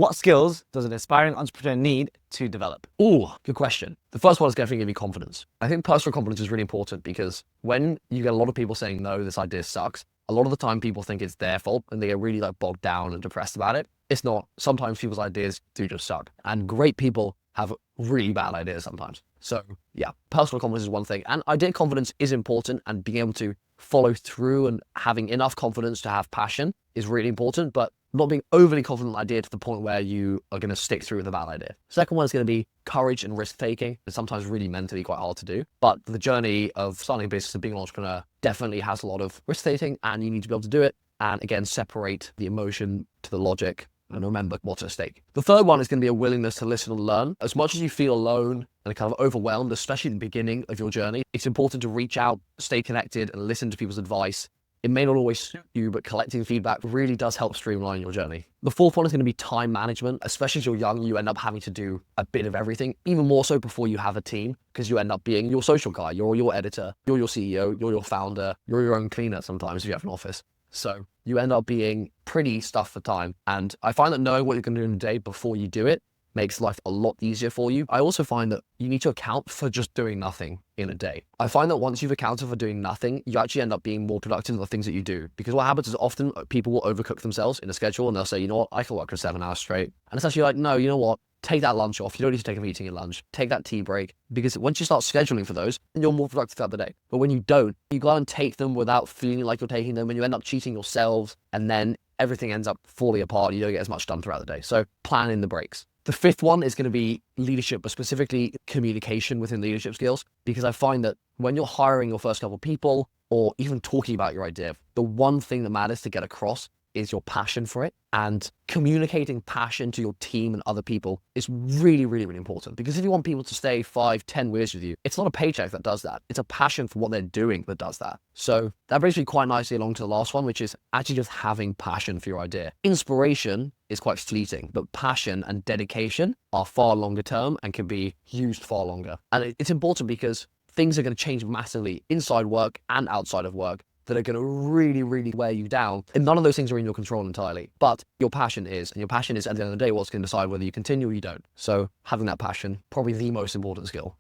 What skills does an aspiring entrepreneur need to develop? Oh, good question. The first one is definitely going to be confidence. I think personal confidence is really important because when you get a lot of people saying, no, this idea sucks, a lot of the time people think it's their fault and they get really bogged down and depressed about it. It's not. Sometimes people's ideas do just suck, and great people have really bad ideas sometimes. So yeah, personal confidence is one thing, and idea confidence is important, and being able to follow through and having enough confidence to have passion is really important, but not being overly confident in an idea to the point where you are going to stick through with a bad idea. Second one is going to be courage and risk taking. It's sometimes really mentally quite hard to do, but the journey of starting a business and being an entrepreneur definitely has a lot of risk taking, and you need to be able to do it. And again, separate the emotion to the logic and remember what's at stake. The third one is going to be a willingness to listen and learn. As much as you feel alone and kind of overwhelmed, especially at the beginning of your journey, it's important to reach out, stay connected, and listen to people's advice. It may not always suit you, but collecting feedback really does help streamline your journey. The fourth one is going to be time management. Especially as you're young, you end up having to do a bit of everything, even more so before you have a team, because you end up being your social guy, you're your editor, you're your CEO, you're your founder, you're your own cleaner sometimes if you have an office. So you end up being pretty stuffed for time. And I find that knowing what you're going to do in a day before you do it makes life a lot easier for you. I also find that you need to account for just doing nothing in a day. I find that once you've accounted for doing nothing, you actually end up being more productive in the things that you do. Because what happens is often people will overcook themselves in a schedule and they'll say, you know what, I can work for 7 hours straight. And it's actually like, no, you know what? Take that lunch off. You don't need to take a meeting at lunch. Take that tea break, because once you start scheduling for those, you're more productive throughout the day. But when you don't, you go and take them without feeling like you're taking them, and you end up cheating yourselves, and then everything ends up falling apart. You don't get as much done throughout the day. So plan in the breaks. The fifth one is going to be leadership, but specifically communication within leadership skills, because I find that when you're hiring your first couple of people or even talking about your idea, the one thing that matters to get across is your passion for it. And communicating passion to your team and other people is really, really, really important. Because if you want people to stay 5-10 years with you, it's not a paycheck that does that. It's a passion for what they're doing that does that. So that brings me quite nicely along to the last one, which is actually just having passion for your idea. Inspiration is quite fleeting, but passion and dedication are far longer term and can be used far longer. And it's important because things are going to change massively inside work and outside of work that are going to really, really wear you down. And none of those things are in your control entirely, but your passion is. And your passion is, at the end of the day, what's going to decide whether you continue or you don't. So having that passion, probably the most important skill.